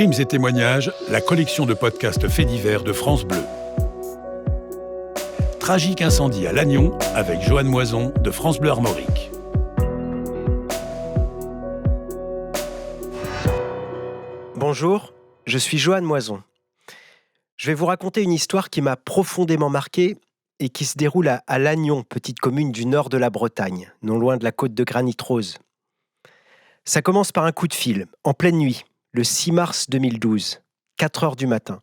Crimes et témoignages, la collection de podcasts faits divers de France Bleu. Tragique incendie à Lannion avec Joanne Moison de France Bleu Armorique. Bonjour, je suis Joanne Moison. Je vais vous raconter une histoire qui m'a profondément marqué et qui se déroule à Lannion, petite commune du nord de la Bretagne, non loin de la côte de Granit Rose. Ça commence par un coup de fil, en pleine nuit, le 6 mars 2012, 4 heures du matin.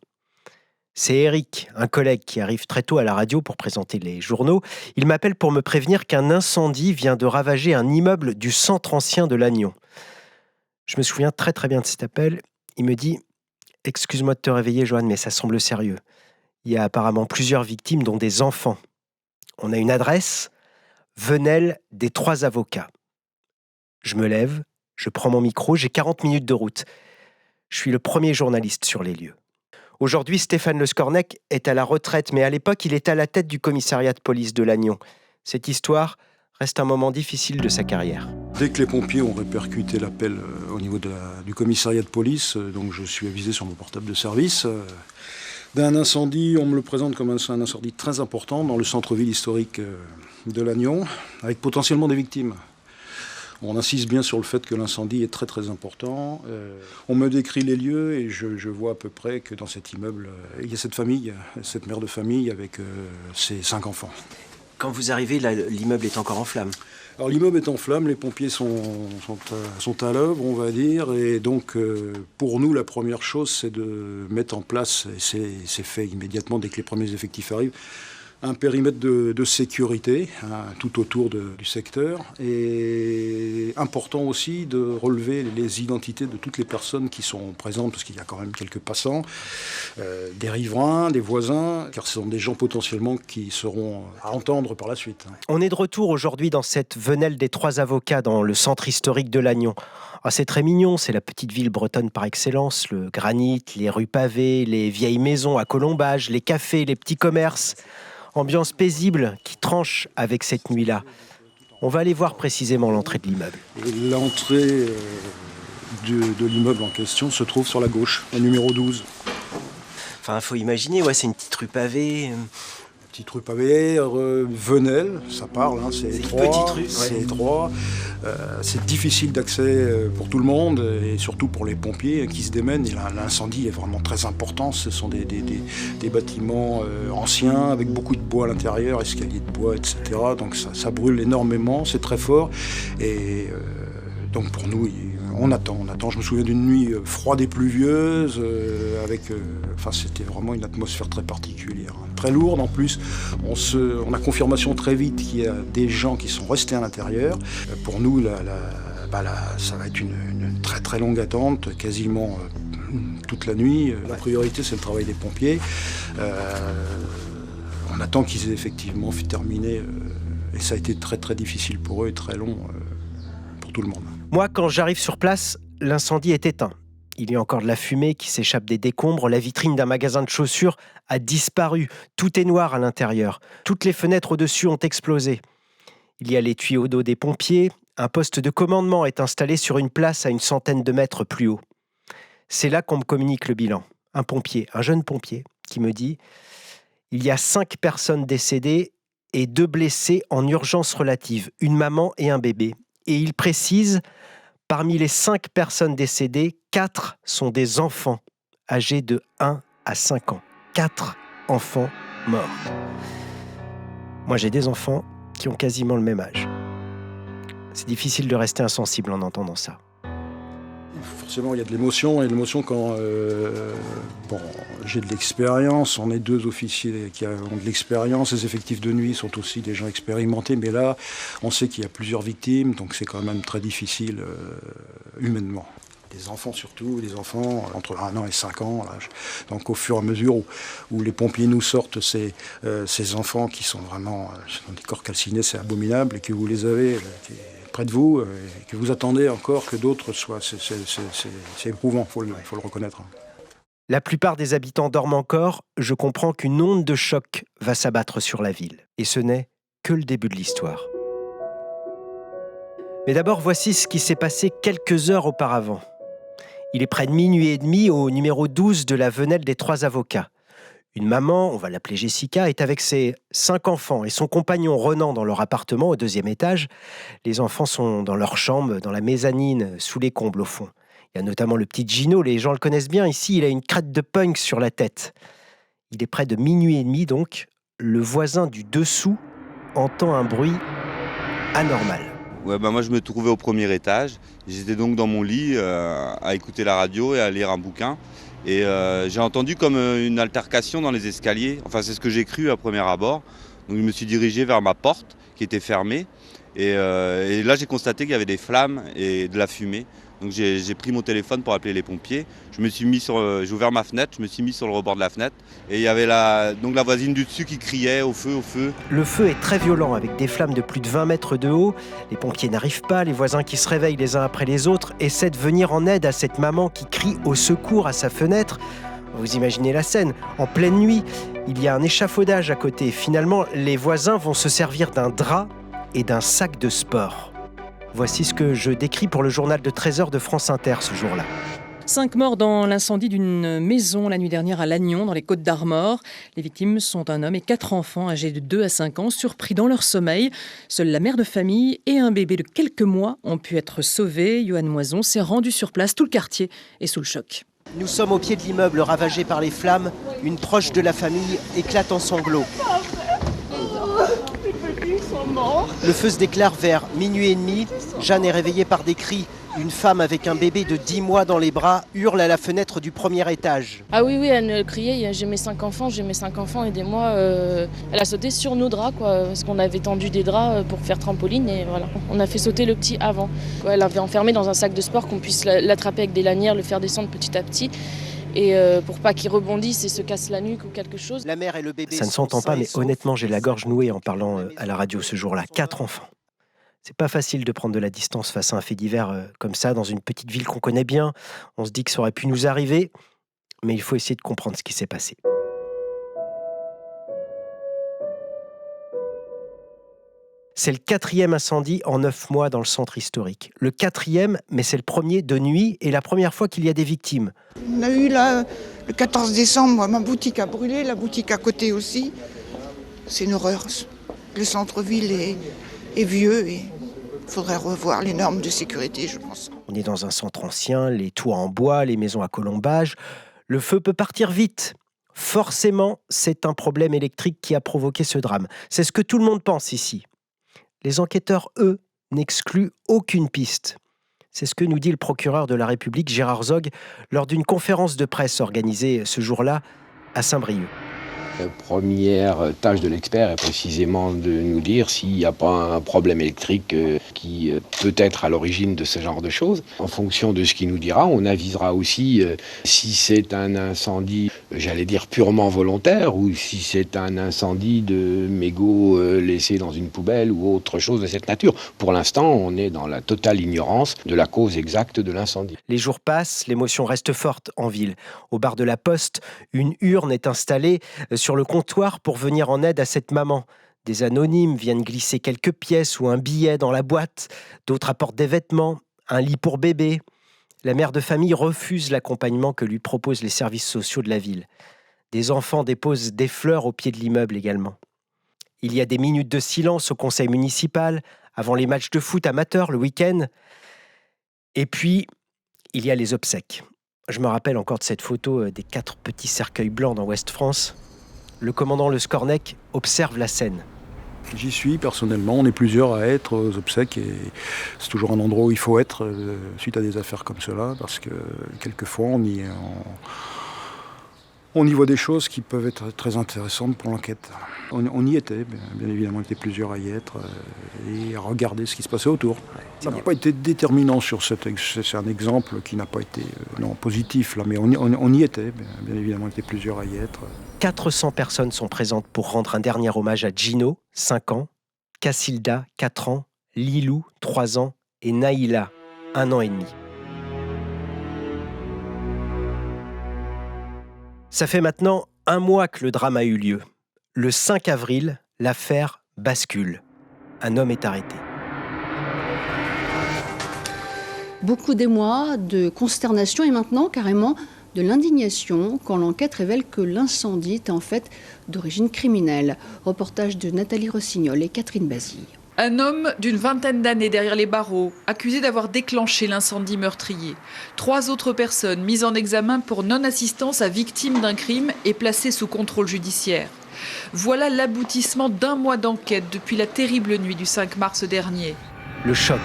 C'est Eric, un collègue qui arrive très tôt à la radio pour présenter les journaux. Il m'appelle pour me prévenir qu'un incendie vient de ravager un immeuble du centre ancien de Lannion. Je me souviens très très bien de cet appel. Il me dit « Excuse-moi de te réveiller, Joanne, mais ça semble sérieux. Il y a apparemment plusieurs victimes, dont des enfants. On a une adresse, Venelle des 3 avocats. » Je me lève, je prends mon micro, j'ai 40 minutes de route. Je suis le premier journaliste sur les lieux. Aujourd'hui, Stéphane Le Scornec est à la retraite, mais à l'époque, il était à la tête du commissariat de police de Lannion. Cette histoire reste un moment difficile de sa carrière. Dès que les pompiers ont répercuté l'appel au niveau du commissariat de police, donc je suis avisé sur mon portable de service d'un incendie. On me le présente comme un incendie très important dans le centre-ville historique de Lannion, avec potentiellement des victimes. On insiste bien sur le fait que l'incendie est très très important. On me décrit les lieux et je vois à peu près que dans cet immeuble, il y a cette famille, cette mère de famille avec ses 5 enfants. Quand vous arrivez, là, l'immeuble est encore en flammes. Alors l'immeuble est en flammes, les pompiers sont à l'œuvre, on va dire, et donc pour nous, la première chose, c'est de mettre en place, et c'est fait immédiatement dès que les premiers effectifs arrivent, un périmètre de sécurité tout autour du secteur, et important aussi de relever les identités de toutes les personnes qui sont présentes, parce qu'il y a quand même quelques passants, des riverains, des voisins, car ce sont des gens potentiellement qui seront à entendre par la suite. On est de retour aujourd'hui dans cette Venelle des 3 avocats, dans le centre historique de Lannion. Ah, c'est très mignon, c'est la petite ville bretonne par excellence, le granit, les rues pavées, les vieilles maisons à colombages, les cafés, les petits commerces. Ambiance paisible qui tranche avec cette nuit-là. On va aller voir précisément l'entrée de l'immeuble. L'entrée de l'immeuble en question se trouve sur la gauche, au numéro 12. Enfin, il faut imaginer, c'est une petite rue pavée. Petite rue pavée, Venelle, ça parle, c'est étroit. Une petite rue, c'est étroit. C'est difficile d'accès pour tout le monde et surtout pour les pompiers qui se démènent. Et l'incendie est vraiment très important. Ce sont des bâtiments anciens avec beaucoup de bois à l'intérieur, escaliers de bois, etc. Donc ça brûle énormément, c'est très fort. Et donc pour nous, on attend. Je me souviens d'une nuit froide et pluvieuse, c'était vraiment une atmosphère très particulière, très lourde en plus. On a confirmation très vite qu'il y a des gens qui sont restés à l'intérieur. Pour nous, ça va être une très très longue attente, quasiment toute la nuit. La priorité, c'est le travail des pompiers. On attend qu'ils aient effectivement terminé, et ça a été très très difficile pour eux et très long pour tout le monde. Moi, quand j'arrive sur place, l'incendie est éteint. Il y a encore de la fumée qui s'échappe des décombres. La vitrine d'un magasin de chaussures a disparu. Tout est noir à l'intérieur. Toutes les fenêtres au-dessus ont explosé. Il y a les tuyaux d'eau des pompiers. Un poste de commandement est installé sur une place à une centaine de mètres plus haut. C'est là qu'on me communique le bilan. Un jeune pompier, qui me dit « Il y a 5 personnes décédées et 2 blessés en urgence relative, une maman et un bébé. » Et il précise « Parmi les 5 personnes décédées, 4 sont des enfants âgés de 1 à 5 ans. 4 enfants morts. » Moi, j'ai des enfants qui ont quasiment le même âge. C'est difficile de rester insensible en entendant ça. Forcément, il y a de l'émotion, et l'émotion quand j'ai de l'expérience, on est 2 officiers qui ont de l'expérience, les effectifs de nuit sont aussi des gens expérimentés, mais là, on sait qu'il y a plusieurs victimes, donc c'est quand même très difficile humainement. Des enfants surtout, des enfants entre 1 an et 5 ans. Donc au fur et à mesure où les pompiers nous sortent ces enfants qui sont vraiment dans des corps calcinés, c'est abominable, et que vous les avez près de vous, et que vous attendez encore que d'autres soient, c'est éprouvant, faut le reconnaître. La plupart des habitants dorment encore. Je comprends qu'une onde de choc va s'abattre sur la ville. Et ce n'est que le début de l'histoire. Mais d'abord, voici ce qui s'est passé quelques heures auparavant. Il est près de minuit et demi au numéro 12 de la Venelle des Trois Avocats. Une maman, on va l'appeler Jessica, est avec ses 5 enfants et son compagnon Renan dans leur appartement au 2e étage. Les enfants sont dans leur chambre, dans la mezzanine, sous les combles au fond. Il y a notamment le petit Gino, les gens le connaissent bien ici, il a une crête de punk sur la tête. Il est près de minuit et demi donc. Le voisin du dessous entend un bruit anormal. Ouais, moi je me trouvais au 1er étage. J'étais donc dans mon lit à écouter la radio et à lire un bouquin. Et j'ai entendu comme une altercation dans les escaliers. Enfin, c'est ce que j'ai cru à premier abord. Donc je me suis dirigé vers ma porte qui était fermée. Et là, j'ai constaté qu'il y avait des flammes et de la fumée. Donc j'ai pris mon téléphone pour appeler les pompiers. J'ai ouvert ma fenêtre, je me suis mis sur le rebord de la fenêtre. Et il y avait la voisine du dessus qui criait au feu, au feu. Le feu est très violent avec des flammes de plus de 20 mètres de haut. Les pompiers n'arrivent pas, les voisins qui se réveillent les uns après les autres essaient de venir en aide à cette maman qui crie au secours à sa fenêtre. Vous imaginez la scène, en pleine nuit, il y a un échafaudage à côté. Finalement, les voisins vont se servir d'un drap et d'un sac de sport. Voici ce que je décris pour le journal de 13h de France Inter ce jour-là. 5 morts dans l'incendie d'une maison la nuit dernière à Lannion, dans les Côtes-d'Armor. Les victimes sont un homme et 4 enfants âgés de 2 à 5 ans, surpris dans leur sommeil. Seule la mère de famille et un bébé de quelques mois ont pu être sauvés. Johan Moison s'est rendu sur place. Tout le quartier est sous le choc. Nous sommes au pied de l'immeuble ravagé par les flammes. Une proche de la famille éclate en sanglots. Le feu se déclare vers minuit et demi. Jeanne est réveillée par des cris. Une femme avec un bébé de 10 mois dans les bras hurle à la fenêtre du 1er étage. Ah oui, elle criait, j'ai mes 5 enfants, aidez-moi. Elle a sauté sur nos draps, parce qu'on avait tendu des draps pour faire trampoline et voilà. On a fait sauter le petit avant. Elle l'avait enfermé dans un sac de sport qu'on puisse l'attraper avec des lanières, le faire descendre petit à petit. Et pour pas qu'il rebondisse et se casse la nuque ou quelque chose. La mère et le bébé. Ça ne s'entend pas, mais honnêtement, j'ai la gorge nouée en parlant à la radio ce jour-là. 4 enfants. C'est pas facile de prendre de la distance face à un fait divers comme ça, dans une petite ville qu'on connaît bien. On se dit que ça aurait pu nous arriver, mais il faut essayer de comprendre ce qui s'est passé. C'est le 4e incendie en 9 mois dans le centre historique. Le 4e, mais c'est le premier de nuit et la première fois qu'il y a des victimes. On a eu là, le 14 décembre, ma boutique a brûlé, la boutique à côté aussi. C'est une horreur. Le centre-ville est vieux et il faudrait revoir les normes de sécurité, je pense. On est dans un centre ancien, les toits en bois, les maisons à colombage. Le feu peut partir vite. Forcément, c'est un problème électrique qui a provoqué ce drame. C'est ce que tout le monde pense ici. Les enquêteurs, eux, n'excluent aucune piste. C'est ce que nous dit le procureur de la République, Gérard Zog, lors d'une conférence de presse organisée ce jour-là à Saint-Brieuc. La première tâche de l'expert est précisément de nous dire s'il n'y a pas un problème électrique qui peut être à l'origine de ce genre de choses. En fonction de ce qu'il nous dira, on avisera aussi si c'est un incendie, j'allais dire purement volontaire, ou si c'est un incendie de mégots laissés dans une poubelle ou autre chose de cette nature. Pour l'instant, on est dans la totale ignorance de la cause exacte de l'incendie. Les jours passent, l'émotion reste forte en ville. Au bar de la Poste, une urne est installée sur le comptoir pour venir en aide à cette maman. Des anonymes viennent glisser quelques pièces ou un billet dans la boîte. D'autres apportent des vêtements, un lit pour bébé. La mère de famille refuse l'accompagnement que lui proposent les services sociaux de la ville. Des enfants déposent des fleurs au pied de l'immeuble également. Il y a des minutes de silence au conseil municipal, avant les matchs de foot amateurs le week-end. Et puis, il y a les obsèques. Je me rappelle encore de cette photo des 4 petits cercueils blancs dans Ouest France. Le commandant Le Scornec observe la scène. J'y suis personnellement, on est plusieurs à être aux obsèques et c'est toujours un endroit où il faut être suite à des affaires comme cela parce que quelquefois on y voit des choses qui peuvent être très intéressantes pour l'enquête. On y était, bien évidemment, on était plusieurs à y être et à regarder ce qui se passait autour. Ça n'a pas été déterminant sur c'est un exemple qui n'a pas été positif, là, mais on y était, bien évidemment, on était plusieurs à y être. 400 personnes sont présentes pour rendre un dernier hommage à Gino, 5 ans, Cassilda, 4 ans, Lilou, 3 ans et Naïla, 1 an et demi. Ça fait maintenant 1 mois que le drame a eu lieu. Le 5 avril, l'affaire bascule. Un homme est arrêté. Beaucoup d'émoi, de consternation et maintenant carrément de l'indignation quand l'enquête révèle que l'incendie était en fait d'origine criminelle. Reportage de Nathalie Rossignol et Catherine Bazille. Un homme d'une vingtaine d'années derrière les barreaux, accusé d'avoir déclenché l'incendie meurtrier. 3 autres personnes mises en examen pour non-assistance à victime d'un crime et placées sous contrôle judiciaire. Voilà l'aboutissement d'un mois d'enquête depuis la terrible nuit du 5 mars dernier. Le choc.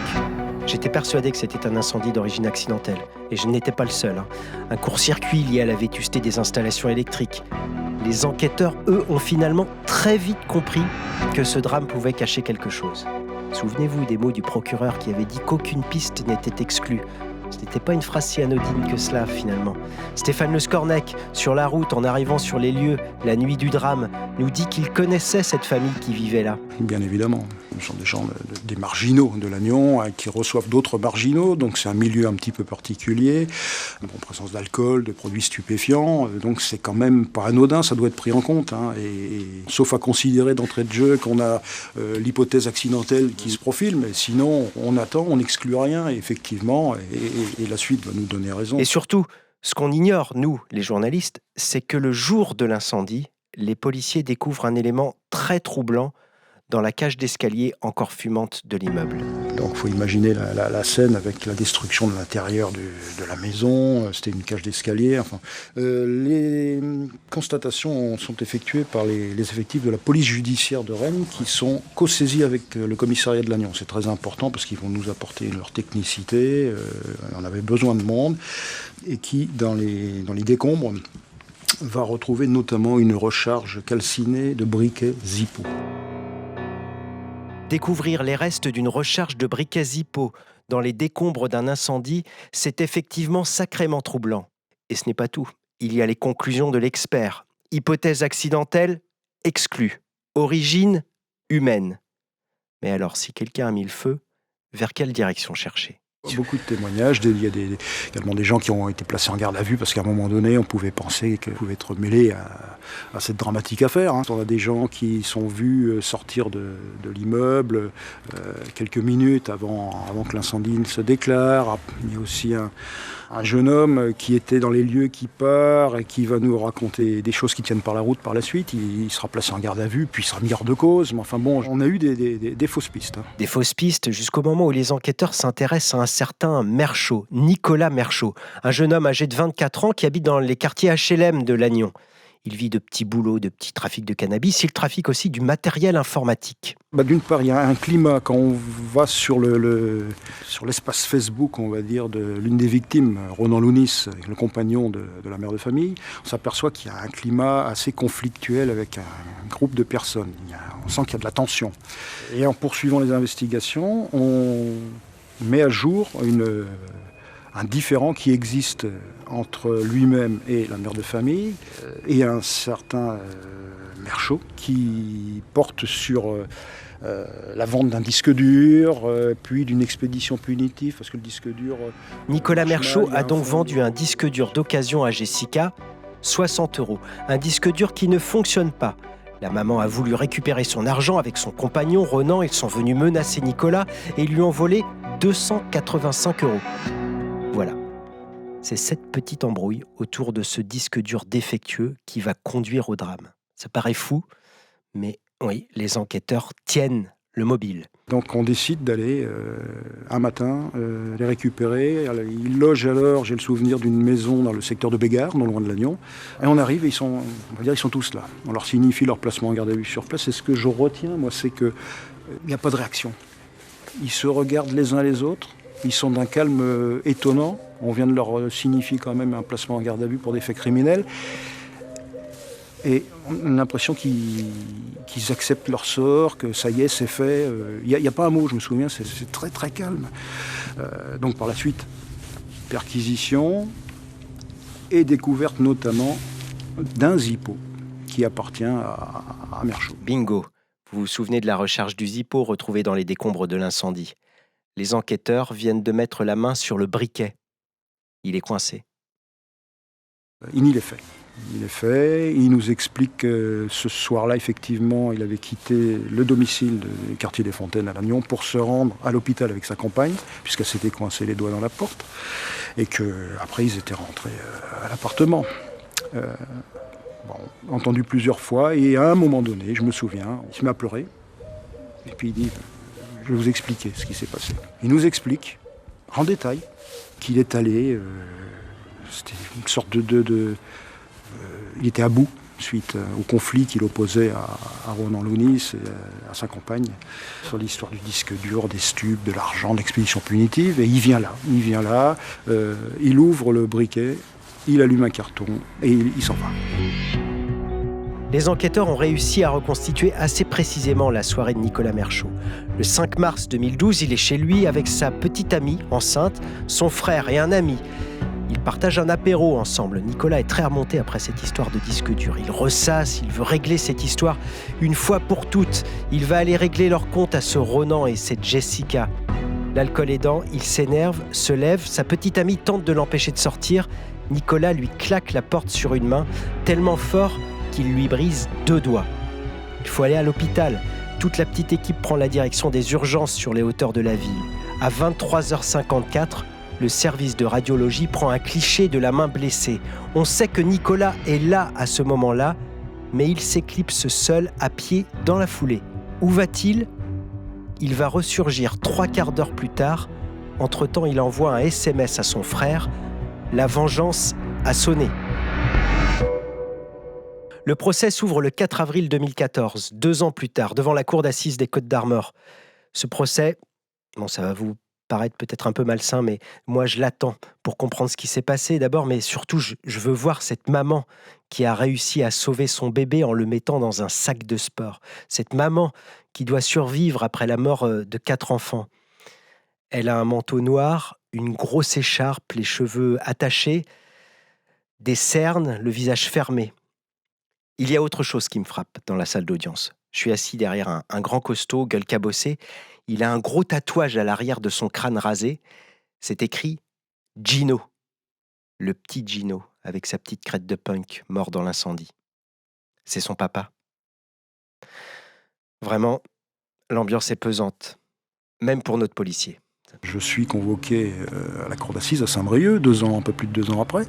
J'étais persuadé que c'était un incendie d'origine accidentelle. Et je n'étais pas le seul. Un court-circuit lié à la vétusté des installations électriques. Les enquêteurs, eux, ont finalement très vite compris que ce drame pouvait cacher quelque chose. Souvenez-vous des mots du procureur qui avait dit qu'aucune piste n'était exclue. Ce n'était pas une phrase si anodine que cela, finalement. Stéphane Le Scornec, sur la route, en arrivant sur les lieux, la nuit du drame, nous dit qu'il connaissait cette famille qui vivait là. Bien évidemment. Ce sont des gens, des marginaux de Lannion, qui reçoivent d'autres marginaux, donc c'est un milieu un petit peu particulier, en présence d'alcool, de produits stupéfiants, donc c'est quand même pas anodin, ça doit être pris en compte, et sauf à considérer d'entrée de jeu qu'on a l'hypothèse accidentelle qui se profile, mais sinon on attend, on n'exclut rien, et effectivement, et la suite va nous donner raison. Et surtout, ce qu'on ignore, nous, les journalistes, c'est que le jour de l'incendie, les policiers découvrent un élément très troublant dans la cage d'escalier encore fumante de l'immeuble. Donc il faut imaginer la scène avec la destruction de l'intérieur de la maison, c'était une cage d'escalier. Les constatations sont effectuées par les effectifs de la police judiciaire de Rennes qui sont co-saisis avec le commissariat de Lannion. C'est très important parce qu'ils vont nous apporter leur technicité, on avait besoin de monde, et qui, dans les décombres, va retrouver notamment une recharge calcinée de briquets Zippo. Découvrir les restes d'une recharge de briquets Zippo dans les décombres d'un incendie, c'est effectivement sacrément troublant. Et ce n'est pas tout. Il y a les conclusions de l'expert. Hypothèse accidentelle, exclue. Origine, humaine. Mais alors, si quelqu'un a mis le feu, vers quelle direction chercher ? Beaucoup de témoignages, il y a également des gens qui ont été placés en garde à vue parce qu'à un moment donné, on pouvait penser qu'ils pouvaient être mêlés à cette dramatique affaire. On a des gens qui sont vus sortir de l'immeuble quelques minutes avant que l'incendie ne se déclare. Il y a aussi un jeune homme qui était dans les lieux qui part et qui va nous raconter des choses qui tiennent par la route par la suite. Il sera placé en garde à vue, puis il sera mis hors de cause. Mais enfin bon, on a eu des fausses pistes. Des fausses pistes jusqu'au moment où les enquêteurs s'intéressent à un certain Merchaud, Nicolas Merchaud, un jeune homme âgé de 24 ans qui habite dans les quartiers HLM de Lannion. Il vit de petits boulots, de petits trafics de cannabis. Il trafique aussi du matériel informatique. D'une part, il y a un climat. Quand on va sur l'espace Facebook, on va dire, de l'une des victimes, Ronan Lounis, le compagnon de la mère de famille, on s'aperçoit qu'il y a un climat assez conflictuel avec un groupe de personnes. On sent qu'il y a de la tension. Et en poursuivant les investigations, on met à jour un différend qui existe entre lui-même et la mère de famille et un certain Merchaud qui porte sur la vente d'un disque dur, puis d'une expédition punitive, parce que le disque dur... Nicolas Merchaud a donc vendu un disque dur d'occasion à Jessica, 60 €. Un disque dur qui ne fonctionne pas. La maman a voulu récupérer son argent avec son compagnon Ronan. Ils sont venus menacer Nicolas et lui ont volé 285 €. Voilà. C'est cette petite embrouille autour de ce disque dur défectueux qui va conduire au drame. Ça paraît fou, mais oui, les enquêteurs tiennent le mobile. Donc on décide d'aller un matin les récupérer. Ils logent alors, j'ai le souvenir, d'une maison dans le secteur de Bégard, non loin de Lannion. Et on arrive et ils sont tous là. On leur signifie leur placement en garde à vue sur place. Et ce que je retiens, moi, c'est qu'il n'y a pas de réaction. Ils se regardent les uns les autres. Ils sont d'un calme étonnant. On vient de leur signifier quand même un placement en garde à vue pour des faits criminels. Et on a l'impression qu'ils acceptent leur sort, que ça y est, c'est fait. Il n'y a pas un mot, je me souviens, c'est très très calme. Donc par la suite, perquisition et découverte notamment d'un Zippo qui appartient à Merchaud. Bingo. Vous vous souvenez de la recharge du Zippo retrouvée dans les décombres de l'incendie. Les enquêteurs viennent de mettre la main sur le briquet. Il est coincé. Il est fait. Il est fait. Il nous explique que ce soir-là, effectivement, il avait quitté le domicile du quartier des Fontaines à Lannion pour se rendre à l'hôpital avec sa compagne, puisqu'elle s'était coincée les doigts dans la porte, et qu'après, ils étaient rentrés à l'appartement. Entendu plusieurs fois, et à un moment donné, je me souviens, il se met à pleurer, et puis il dit « Je vais vous expliquer ce qui s'est passé ». Il nous explique, en détail, qu'il est allé, c'était une sorte il était à bout suite au conflit qu'il opposait à Ronan Lounis et à sa compagne sur l'histoire du disque dur, des stupes, de l'argent, de l'expédition punitive, et il vient là, il ouvre le briquet, il allume un carton et il s'en va. Les enquêteurs ont réussi à reconstituer assez précisément la soirée de Nicolas Merchaud. Le 5 mars 2012, il est chez lui avec sa petite amie enceinte, son frère et un ami. Ils partagent un apéro ensemble. Nicolas est très remonté après cette histoire de disque dur. Il ressasse, il veut régler cette histoire une fois pour toutes. Il va aller régler leur compte à ce Ronan et cette Jessica. L'alcool aidant, il s'énerve, se lève. Sa petite amie tente de l'empêcher de sortir. Nicolas lui claque la porte sur une main, tellement fort qu'il lui brise 2 doigts. Il faut aller à l'hôpital. Toute la petite équipe prend la direction des urgences sur les hauteurs de la ville. À 23h54, le service de radiologie prend un cliché de la main blessée. On sait que Nicolas est là à ce moment-là, mais il s'éclipse seul à pied dans la foulée. Où va-t-il ? Il va ressurgir 3/4 d'heure plus tard. Entre-temps, il envoie un SMS à son frère. La vengeance a sonné. Le procès s'ouvre le 4 avril 2014, 2 ans plus tard, devant la cour d'assises des Côtes-d'Armor. Ce procès, ça va vous paraître peut-être un peu malsain, mais moi je l'attends pour comprendre ce qui s'est passé d'abord, mais surtout je veux voir cette maman qui a réussi à sauver son bébé en le mettant dans un sac de sport. Cette maman qui doit survivre après la mort de 4 enfants. Elle a un manteau noir, une grosse écharpe, les cheveux attachés, des cernes, le visage fermé. Il y a autre chose qui me frappe dans la salle d'audience. Je suis assis derrière un grand costaud, gueule cabossée. Il a un gros tatouage à l'arrière de son crâne rasé. C'est écrit « Gino ». Le petit Gino, avec sa petite crête de punk, mort dans l'incendie. C'est son papa. Vraiment, l'ambiance est pesante, même pour notre policier. Je suis convoqué à la cour d'assises à Saint-Brieuc, un peu plus de 2 ans après.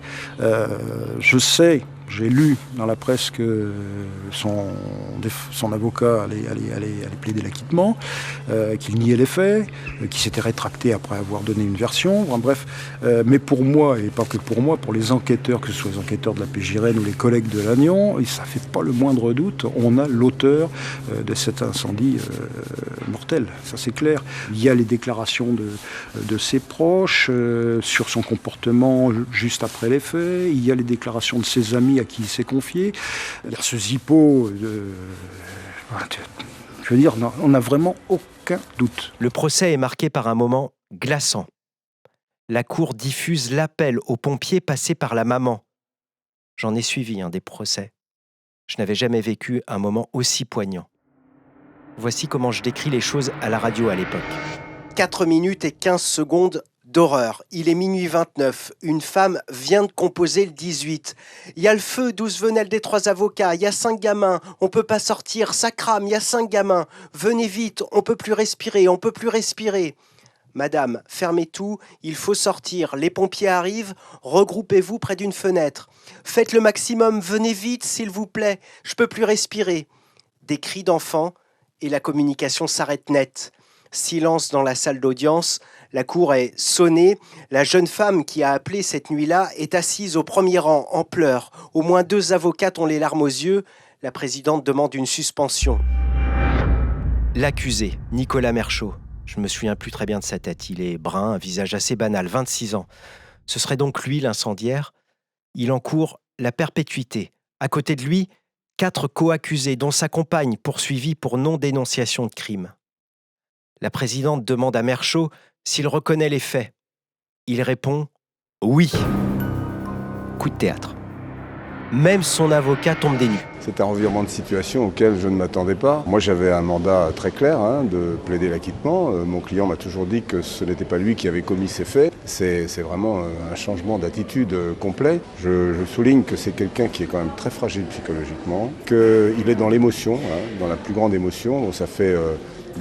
J'ai lu dans la presse que son avocat allait plaider l'acquittement, qu'il niait les faits, qu'il s'était rétracté après avoir donné une version. Mais pour moi, et pas que pour moi, pour les enquêteurs, que ce soit les enquêteurs de la PJ Rennes ou les collègues de Lannion, ça ne fait pas le moindre doute, on a l'auteur de cet incendie mortel, ça c'est clair. Il y a les déclarations de ses proches sur son comportement juste après les faits, il y a les déclarations de ses amis à qui il s'est confié, il y a ce zippo, je veux dire, on n'a vraiment aucun doute. Le procès est marqué par un moment glaçant. La cour diffuse l'appel aux pompiers passé par la maman. J'en ai suivi des procès. Je n'avais jamais vécu un moment aussi poignant. Voici comment je décris les choses à la radio à l'époque. 4 minutes et 15 secondes d'horreur. Il est minuit 29. Une femme vient de composer le 18. Il y a le feu, 12 venelles des 3 avocats. Il y a 5 gamins. On peut pas sortir. Ça crame. Il y a 5 gamins. Venez vite. On peut plus respirer. On peut plus respirer. Madame, fermez tout. Il faut sortir. Les pompiers arrivent. Regroupez-vous près d'une fenêtre. Faites le maximum. Venez vite, s'il vous plaît. Je peux plus respirer. Des cris d'enfants et la communication s'arrête net. Silence dans la salle d'audience. La cour est sonnée. La jeune femme qui a appelé cette nuit-là est assise au premier rang, en pleurs. Au moins 2 avocates ont les larmes aux yeux. La présidente demande une suspension. L'accusé, Nicolas Merchaud. Je ne me souviens plus très bien de sa tête. Il est brun, un visage assez banal, 26 ans. Ce serait donc lui l'incendiaire. Il encourt la perpétuité. À côté de lui, 4 co-accusés, dont sa compagne, poursuivie pour non-dénonciation de crime. La présidente demande à Merchaud s'il reconnaît les faits. Il répond « oui ». Coup de théâtre. Même son avocat tombe des nues. C'est un revirement de situation auquel je ne m'attendais pas. Moi, j'avais un mandat très clair de plaider l'acquittement. Mon client m'a toujours dit que ce n'était pas lui qui avait commis ces faits. C'est vraiment un changement d'attitude complet. Je souligne que c'est quelqu'un qui est quand même très fragile psychologiquement, qu'il est dans l'émotion, dans la plus grande émotion. Donc, ça fait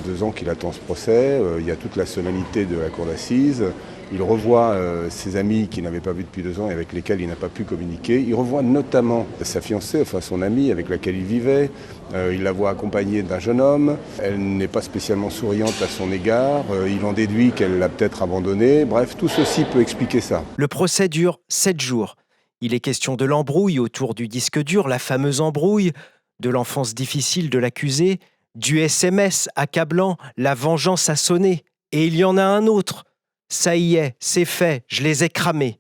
2 ans qu'il attend ce procès. Il y a toute la solennité de la cour d'assises. Il revoit ses amis qu'il n'avait pas vus depuis 2 ans et avec lesquels il n'a pas pu communiquer. Il revoit notamment sa fiancée, enfin son amie avec laquelle il vivait. Il la voit accompagnée d'un jeune homme. Elle n'est pas spécialement souriante à son égard. Il en déduit qu'elle l'a peut-être abandonné. Bref, tout ceci peut expliquer ça. Le procès dure 7 jours. Il est question de l'embrouille autour du disque dur, la fameuse embrouille, de l'enfance difficile de l'accusé, du SMS accablant, la vengeance a sonné. Et il y en a un autre. Ça y est, c'est fait, je les ai cramés.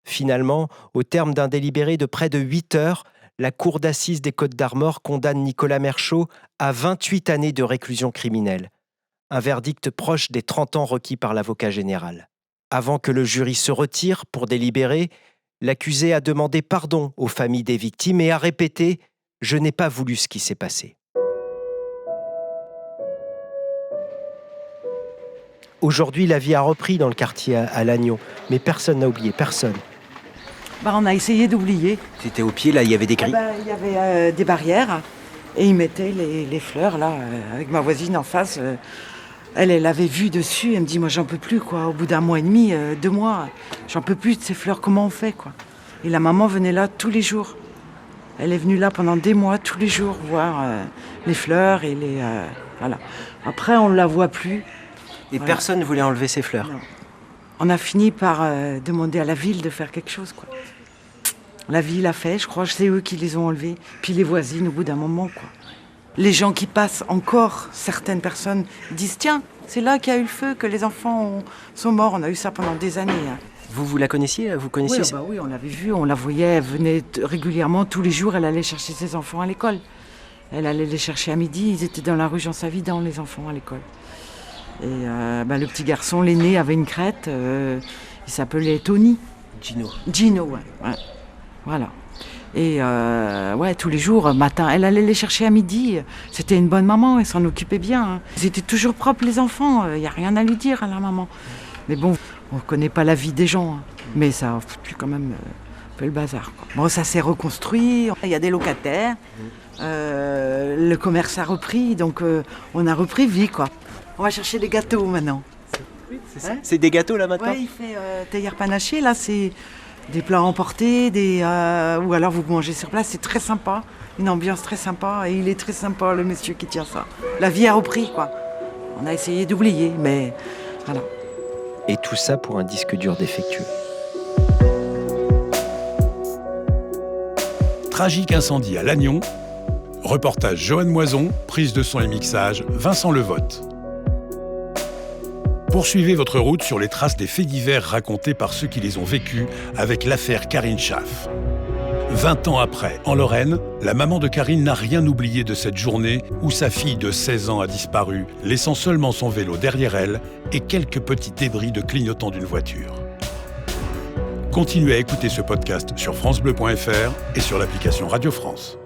Finalement, au terme d'un délibéré de près de 8 heures, la cour d'assises des Côtes-d'Armor condamne Nicolas Merchaud à 28 années de réclusion criminelle. Un verdict proche des 30 ans requis par l'avocat général. Avant que le jury se retire pour délibérer, l'accusé a demandé pardon aux familles des victimes et a répété « Je n'ai pas voulu ce qui s'est passé ». Aujourd'hui, la vie a repris dans le quartier à Lannion, mais personne n'a oublié, personne. On a essayé d'oublier. C'était au pied, là, il y avait des grilles. Il y avait des barrières et ils mettaient les fleurs, là, avec ma voisine en face. Elle avait vu dessus, elle me dit, moi j'en peux plus, quoi. Au bout d'1 mois et demi, 2 mois, j'en peux plus de ces fleurs, comment on fait, quoi. Et la maman venait là tous les jours. Elle est venue là pendant des mois, tous les jours, voir les fleurs et les... voilà. Après, on ne la voit plus. Et voilà. Personne ne voulait enlever ces fleurs. Non. On a fini par demander à la ville de faire quelque chose, quoi. La ville a fait, je crois, c'est eux qui les ont enlevés. Puis les voisines, au bout d'un moment, quoi. Les gens qui passent encore, certaines personnes disent, tiens, c'est là qu'il y a eu le feu, que les enfants sont morts. On a eu ça pendant des années. Vous la connaissiez? Vous connaissiez? Oui, on l'avait vue, on la voyait, elle venait régulièrement, tous les jours, elle allait chercher ses enfants à l'école. Elle allait les chercher à midi, ils étaient dans la rue Jean-Savidan, les enfants à l'école. Et le petit garçon, l'aîné, avait une crête, il s'appelait Tony. Gino, ouais. Voilà. Et tous les jours, matin, elle allait les chercher à midi. C'était une bonne maman, elle s'en occupait bien. Ils étaient toujours propres, les enfants, il n'y a rien à lui dire à la maman. Mais bon, on ne connaît pas la vie des gens, mais ça a foutu quand même un peu le bazar, quoi. Bon, ça s'est reconstruit, il y a des locataires, le commerce a repris, donc on a repris vie, quoi. On va chercher des gâteaux maintenant. Oui, c'est ça. C'est des gâteaux là maintenant? Oui, il fait théière panachée, là c'est des plats emportés, ou alors vous mangez sur place, c'est très sympa, une ambiance très sympa, et il est très sympa le monsieur qui tient ça. La vie a repris, quoi. On a essayé d'oublier, mais voilà. Et tout ça pour un disque dur défectueux. Tragique incendie à Lannion. Reportage Joanne Moison, prise de son et mixage Vincent Levotte. Poursuivez votre route sur les traces des faits divers racontés par ceux qui les ont vécus avec l'affaire Karine Schaff. 20 ans après, en Lorraine, la maman de Karine n'a rien oublié de cette journée où sa fille de 16 ans a disparu, laissant seulement son vélo derrière elle et quelques petits débris de clignotant d'une voiture. Continuez à écouter ce podcast sur francebleu.fr et sur l'application Radio France.